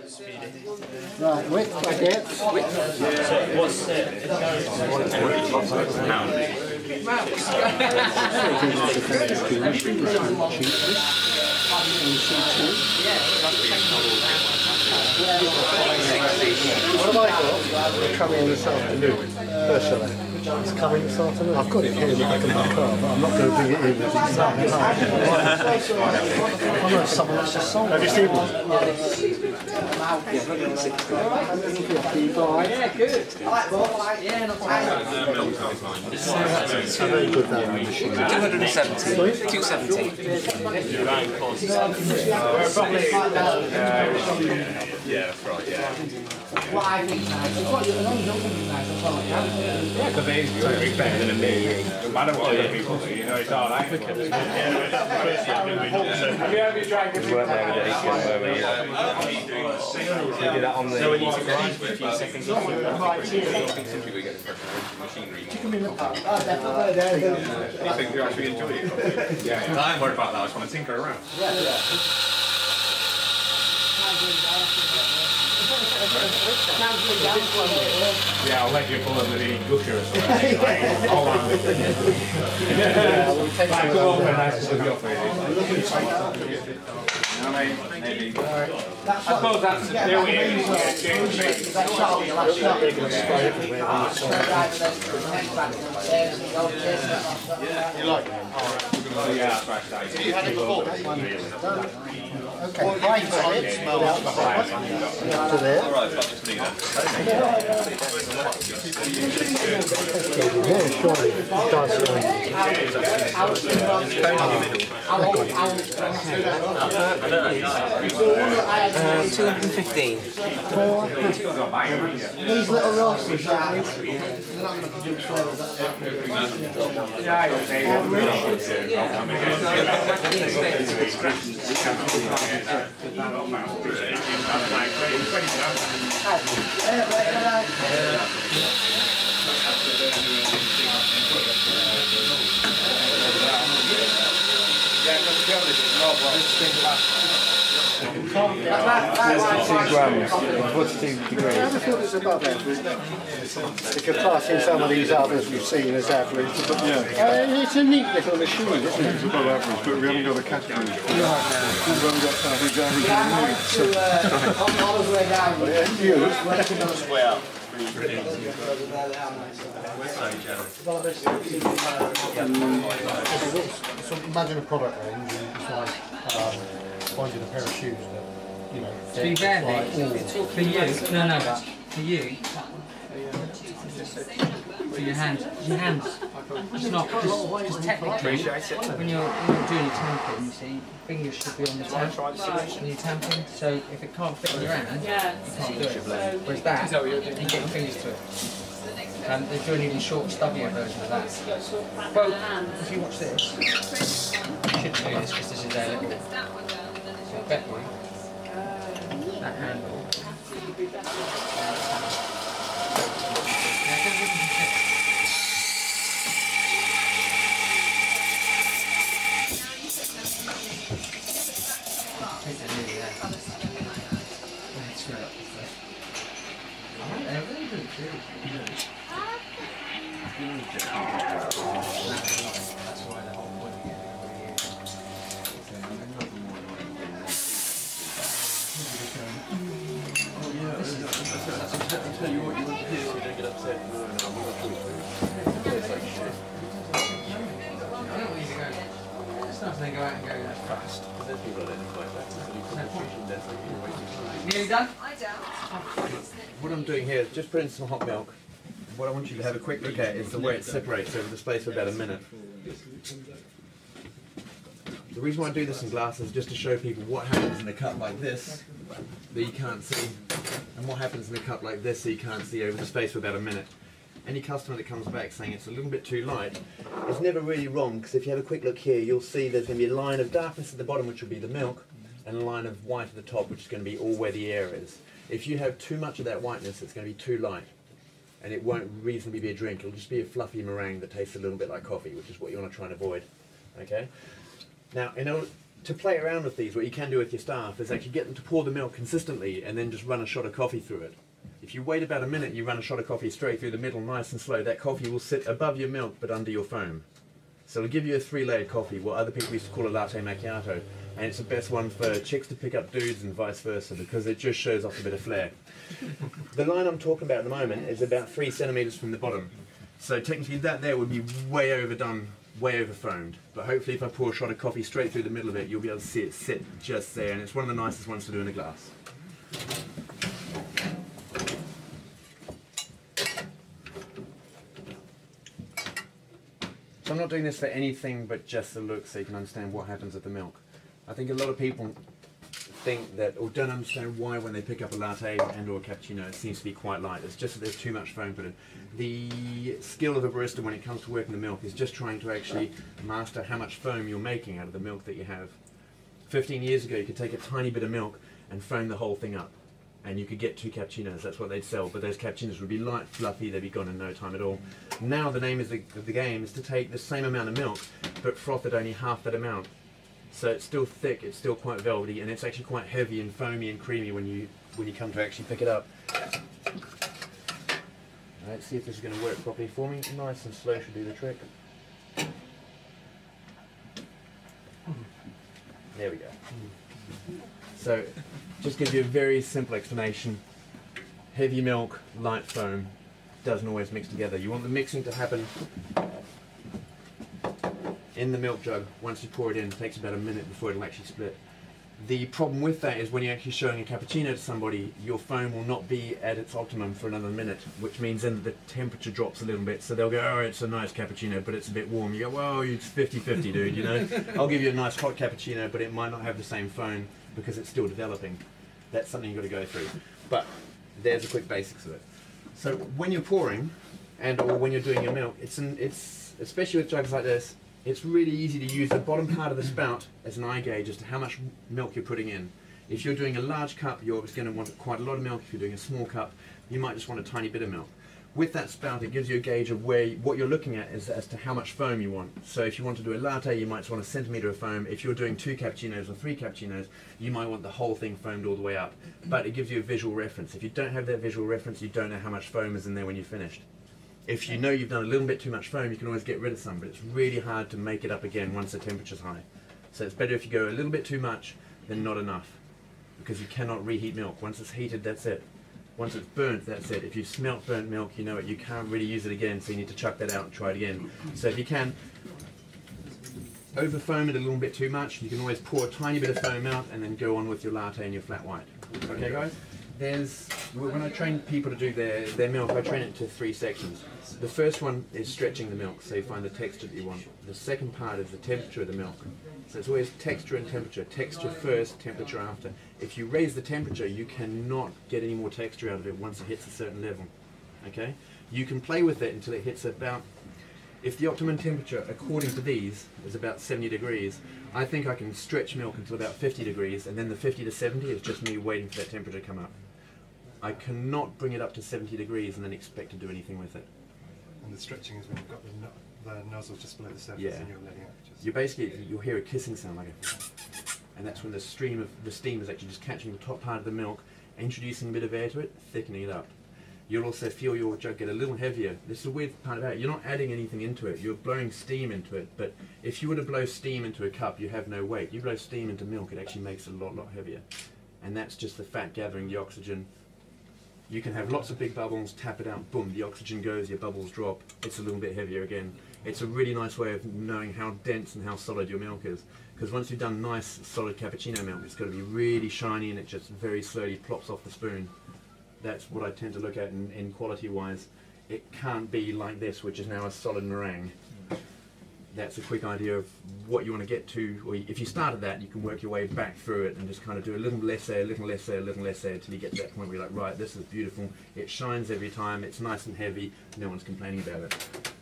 Right, width baguettes. So what's What have I got? Coming this afternoon, personally. It's coming this afternoon. I've got it here in the back of my car, but I'm not going to bring it in with it. I know someone else just sold it. Have you seen one? Yeah, good. Yeah, not bad. It's a very good value machine. 270. 270. Yeah, that's right, yeah. What I think is nice, it's what you know, you don't think it's nice, that's all I can. Yeah, because they used to be better than me. No matter what other people do, you know, it's all right. Have you ever tried to work there with we did that on the... So we need to grind for a few seconds. Chicken in the pot. Oh, definitely. I think you actually enjoy it. Yeah, I'm worried about that, I just want to tinker around. Yeah, I'll let you pull up the gusher or something. Hold on. Go over and nice to go for you. Maybe. I suppose that's the deal with it. You like it? Yeah, that's right. You had it before? Okay, right to there. Yeah, surely. It does. 215. These little Rosses, they're not going to produce flavours. What's 2 degrees? I feel it's above average. You could class in some of these others we've seen as average. It's a neat little machine, isn't it? It's above average, but we haven't got a category. We haven't got average, So imagine a product range, and it's like finding a pair of shoes that, you know, to be fair, for you, for you, for your hands, it's not, just technically, when you're doing your tamping, you see, fingers should be on the tamp, when you're tamping, so if it can't fit in your hand, you can't do it, whereas that, you get your fingers to it. And they're doing an even short, stubbier version of that. Well, if you watch this, you should do this because this is their little, so I bet you, that handle. Nearly done? What I'm doing here is just put in some hot milk. What I want you to have a quick look at is the way it separates over the space of about a minute. The reason why I do this in glass is just to show people what happens in a cup like this that you can't see, and what happens in a cup like this that you can't see over the space of about a minute. Any customer that comes back saying it's a little bit too light is never really wrong, because if you have a quick look here, you'll see there's going to be a line of darkness at the bottom, which will be the milk, and a line of white at the top, which is going to be all where the air is. If you have too much of that whiteness, it's going to be too light, and it won't reasonably be a drink. It'll just be a fluffy meringue that tastes a little bit like coffee, which is what you want to try and avoid. Okay. Now, to play around with these, what you can do with your staff is actually get them to pour the milk consistently and then just run a shot of coffee through it. If you wait about a minute, you run a shot of coffee straight through the middle, nice and slow, that coffee will sit above your milk but under your foam. So it'll give you a 3-layered coffee, what other people used to call a latte macchiato, and it's the best one for chicks to pick up dudes and vice versa because it just shows off a bit of flair. The line I'm talking about at the moment is about 3 centimeters from the bottom. So technically that there would be way overdone, way over foamed. But hopefully if I pour a shot of coffee straight through the middle of it, you'll be able to see it sit just there, and it's one of the nicest ones to do in a glass. So I'm not doing this for anything but just the look, so you can understand what happens with the milk. I think a lot of people think that, or don't understand why when they pick up a latte and or a cappuccino it seems to be quite light. It's just that there's too much foam put in. The skill of a barista when it comes to working the milk is just trying to actually master how much foam you're making out of the milk that you have. 15 years ago you could take a tiny bit of milk and foam the whole thing up, and you could get 2 cappuccinos, that's what they'd sell, but those cappuccinos would be light, fluffy, they'd be gone in no time at all. Now the name of the game is to take the same amount of milk but froth it only half that amount. So it's still thick, it's still quite velvety, and it's actually quite heavy and foamy and creamy when you come to actually pick it up. Let's see if this is going to work properly for me. Nice and slow should do the trick. There we go. So just gives you a very simple explanation. Heavy milk, light foam, doesn't always mix together. You want the mixing to happen in the milk jug. Once you pour it in, it takes about a minute before it'll actually split. The problem with that is when you're actually showing a cappuccino to somebody, your foam will not be at its optimum for another minute, which means then the temperature drops a little bit. So they'll go, oh, it's a nice cappuccino, but it's a bit warm. You go, well, it's 50-50, dude, you know. I'll give you a nice hot cappuccino, but it might not have the same foam because it's still developing. That's something you've got to go through. But there's the quick basics of it. So when you're pouring, and or when you're doing your milk, it's especially with jugs like this, it's really easy to use the bottom part of the spout as an eye gauge as to how much milk you're putting in. If you're doing a large cup, you're obviously going to want quite a lot of milk. If you're doing a small cup, you might just want a tiny bit of milk. With that spout, it gives you a gauge of what you're looking at as to how much foam you want. So if you want to do a latte, you might just want a centimetre of foam. If you're doing 2 cappuccinos or 3 cappuccinos, you might want the whole thing foamed all the way up. But it gives you a visual reference. If you don't have that visual reference, you don't know how much foam is in there when you're finished. If you know you've done a little bit too much foam, you can always get rid of some, but it's really hard to make it up again once the temperature's high. So it's better if you go a little bit too much than not enough, because you cannot reheat milk. Once it's heated, that's it. Once it's burnt, that's it. If you've smelt burnt milk, you know it. You can't really use it again, so you need to chuck that out and try it again. So if you can over foam it a little bit too much, you can always pour a tiny bit of foam out and then go on with your latte and your flat white. Okay, guys? When I train people to do their milk, I train it into 3 sections. The first one is stretching the milk, so you find the texture that you want. The second part is the temperature of the milk. So it's always texture and temperature. Texture first, temperature after. If you raise the temperature, you cannot get any more texture out of it once it hits a certain level. Okay? You can play with it until it hits about, if the optimum temperature, according to these, is about 70 degrees, I think I can stretch milk until about 50 degrees, and then the 50 to 70 is just me waiting for that temperature to come up. I cannot bring it up to 70 degrees and then expect to do anything with it. And the stretching is when you've got the nozzle just below the surface, Yeah. and you're letting it just... You'll hear a kissing sound like a, and that's when the steam is actually just catching the top part of the milk, introducing a bit of air to it, thickening it up. You'll also feel your jug get a little heavier. This is the weird part about it. You're not adding anything into it. You're blowing steam into it. But if you were to blow steam into a cup, you have no weight. You blow steam into milk, it actually makes it a lot heavier. And that's just the fat gathering the oxygen. You can have lots of big bubbles, tap it out, boom, the oxygen goes, your bubbles drop. It's a little bit heavier again. It's a really nice way of knowing how dense and how solid your milk is. Because once you've done nice, solid cappuccino milk, it's got to be really shiny and it just very slowly plops off the spoon. That's what I tend to look at in quality-wise. It can't be like this, which is now a solid meringue. That's a quick idea of what you want to get to, or if you start at that, you can work your way back through it and just kind of do a little less air, little less air, little less air, until you get to that point where you're like, right, this is beautiful, it shines every time, it's nice and heavy, no one's complaining about it.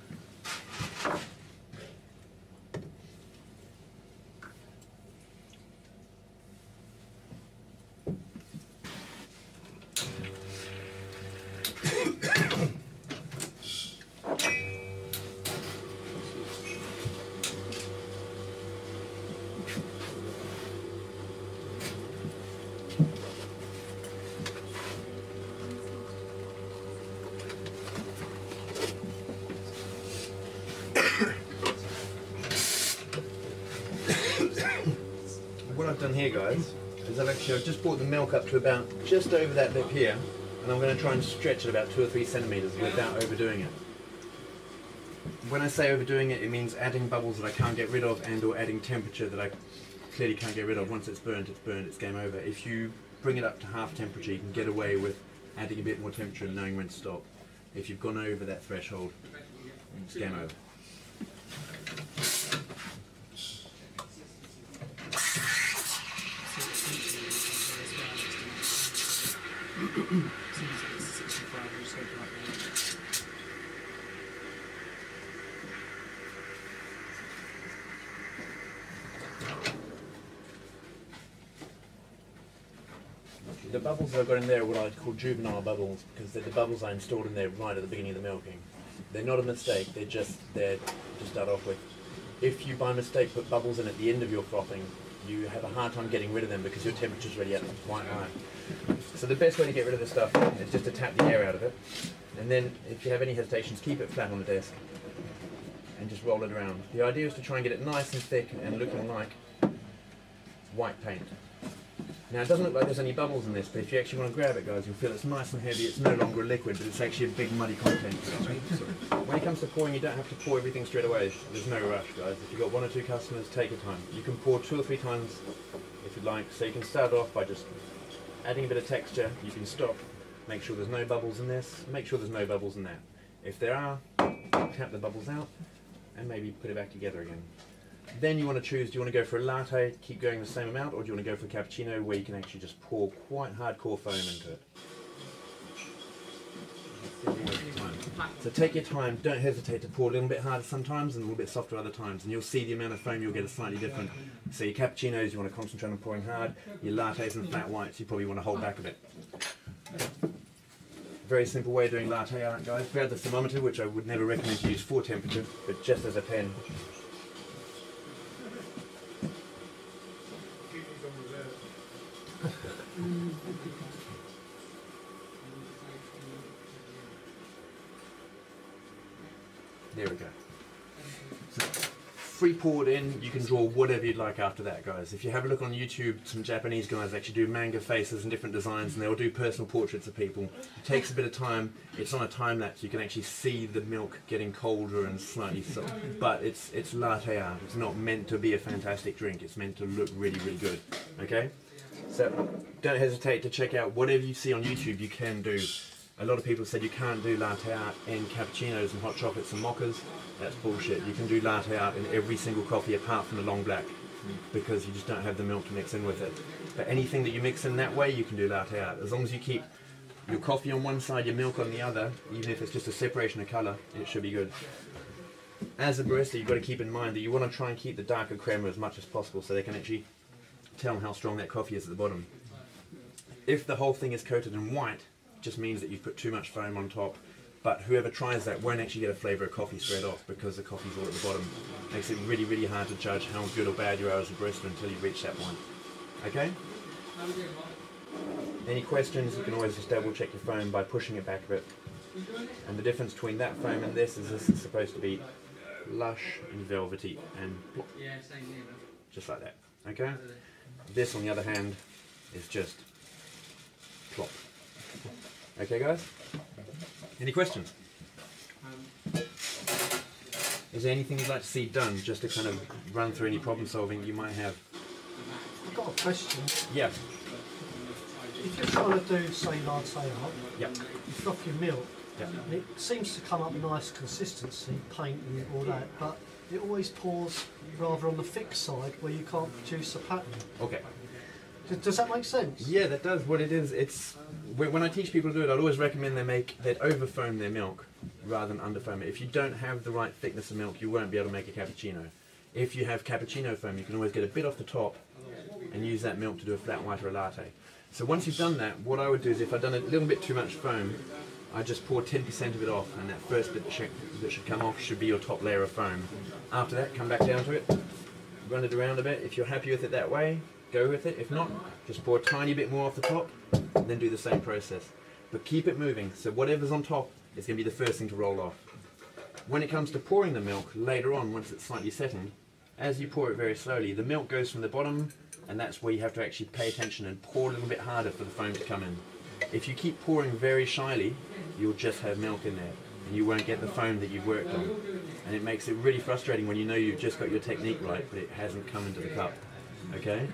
here, guys, is I've just brought the milk up to about just over that lip here, and I'm going to try and stretch it about 2 or 3 centimeters without overdoing it. When I say overdoing it, it means adding bubbles that I can't get rid of and or adding temperature that I clearly can't get rid of. Once it's burnt, it's game over. If you bring it up to half temperature, you can get away with adding a bit more temperature and knowing when to stop. If you've gone over that threshold, it's game over. The bubbles I've got in there are what I call juvenile bubbles, because they're the bubbles I installed in there right at the beginning of the milking. They're not a mistake, they're just there to start off with. If you by mistake put bubbles in at the end of your frothing, you have a hard time getting rid of them because your temperature's already up quite high. So the best way to get rid of this stuff is just to tap the air out of it, and then if you have any hesitations, keep it flat on the desk and just roll it around. The idea is to try and get it nice and thick and looking like white paint. Now it doesn't look like there's any bubbles in this, but if you actually want to grab it, guys, you'll feel it's nice and heavy. It's no longer a liquid, but it's actually a big muddy content. When it comes to pouring, you don't have to pour everything straight away. There's no rush, guys. If you've got 1 or 2 customers, take your time. You can pour 2 or 3 times if you'd like. So you can start off by just adding a bit of texture. You can stop, make sure there's no bubbles in this, make sure there's no bubbles in that. If there are, tap the bubbles out and maybe put it back together again. Then you want to choose, do you want to go for a latte, keep going the same amount, or do you want to go for a cappuccino where you can actually just pour quite hardcore foam into it? So take your time, don't hesitate to pour a little bit harder sometimes and a little bit softer other times, and you'll see the amount of foam you'll get is slightly different. So your cappuccinos, you want to concentrate on pouring hard, your lattes and flat whites, you probably want to hold back a bit. Very simple way of doing latte art, guys. Grab the thermometer, which I would never recommend to use for temperature, but just as a pen. There we go. So, free poured in, you can draw whatever you'd like after that, guys. If you have a look on YouTube, some Japanese guys actually do manga faces and different designs, and they'll do personal portraits of people. It takes a bit of time. It's on a time lapse. You can actually see the milk getting colder and slightly soft. But it's latte art. It's not meant to be a fantastic drink. It's meant to look really, really good. Okay? So don't hesitate to check out whatever you see on YouTube. You can do. A lot of people said you can't do latte art in cappuccinos and hot chocolates and mochas. That's bullshit. You can do latte art in every single coffee apart from the long black, because you just don't have the milk to mix in with it. But anything that you mix in that way, you can do latte art. As long as you keep your coffee on one side, your milk on the other, even if it's just a separation of colour, it should be good. As a barista, you've got to keep in mind that you want to try and keep the darker crema as much as possible so they can actually tell how strong that coffee is at the bottom. If the whole thing is coated in white, just means that you've put too much foam on top, but whoever tries that won't actually get a flavour of coffee straight off because the coffee's all at the bottom. Makes it really, really hard to judge how good or bad you are as a barista until you reach that point. Okay? Any questions, you can always just double check your foam by pushing it back a bit. And the difference between that foam and this is supposed to be lush and velvety and plop. Just like that. Okay? This, on the other hand, is just plop. Okay, guys? Any questions? Is there anything you'd like to see done, just to kind of run through any problem solving you might have? I've got a question. Yeah. If you're trying to do, say, latte art, Yep. you froth your milk, Yep. and it seems to come up nice consistency, paint and all that, but it always pours rather on the thick side where you can't produce a pattern. Okay. Does that make sense? Yeah, that does. What it is, it's when I teach people to do it, I'd always recommend they'd over foam their milk rather than under foam it. If you don't have the right thickness of milk, you won't be able to make a cappuccino. If you have cappuccino foam, you can always get a bit off the top and use that milk to do a flat white or a latte. So once you've done that, what I would do is, if I've done a little bit too much foam, I just pour 10% of it off, and that first bit that should come off should be your top layer of foam. After that, come back down to it, run it around a bit. If you're happy with it that way, go with it. If not, just pour a tiny bit more off the top, and then do the same process. But keep it moving, so whatever's on top is going to be the first thing to roll off. When it comes to pouring the milk, later on, once it's slightly settled, as you pour it very slowly, the milk goes from the bottom and that's where you have to actually pay attention and pour a little bit harder for the foam to come in. If you keep pouring very shyly, you'll just have milk in there, and you won't get the foam that you've worked on. And it makes it really frustrating when you know you've just got your technique right, but it hasn't come into the cup. Okay?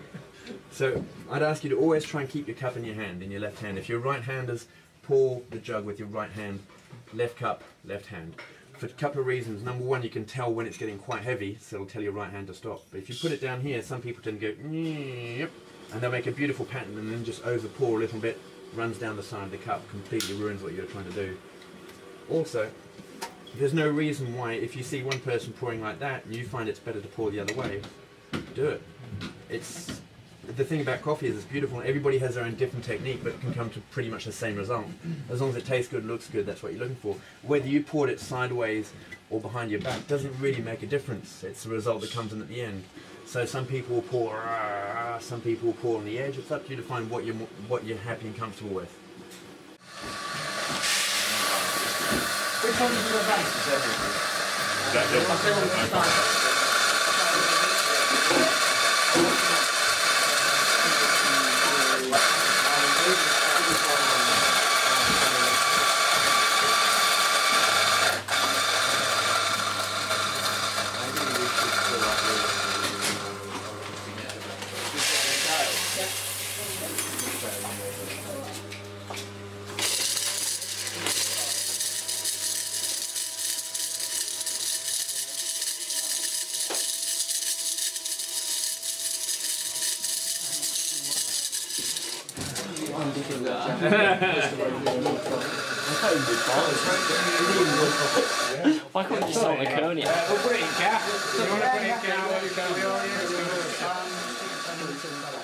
So I'd ask you to always try and keep your cup in your hand, in your left hand. If you're right-handers, pour the jug with your right hand, left cup, left hand. For a couple of reasons. Number one, you can tell when it's getting quite heavy, so it'll tell your right hand to stop. But if you put it down here, some people tend to go, yep, and they'll make a beautiful pattern and then just over pour a little bit, runs down the side of the cup, completely ruins what you're trying to do. Also, there's no reason why, if you see one person pouring like that and you find it's better to pour the other way, do it. It's the thing about coffee is it's beautiful. Everybody has their own different technique, but it can come to pretty much the same result. As long as it tastes good, looks good, that's what you're looking for. Whether you poured it sideways or behind your back doesn't really make a difference. It's the result that comes in at the end. So some people will pour, some people will pour on the edge. It's up to you to find what you're happy and comfortable with. Which one is your base? Why can't we just not Laconia? We'll put it in cap. You want to put it in cap?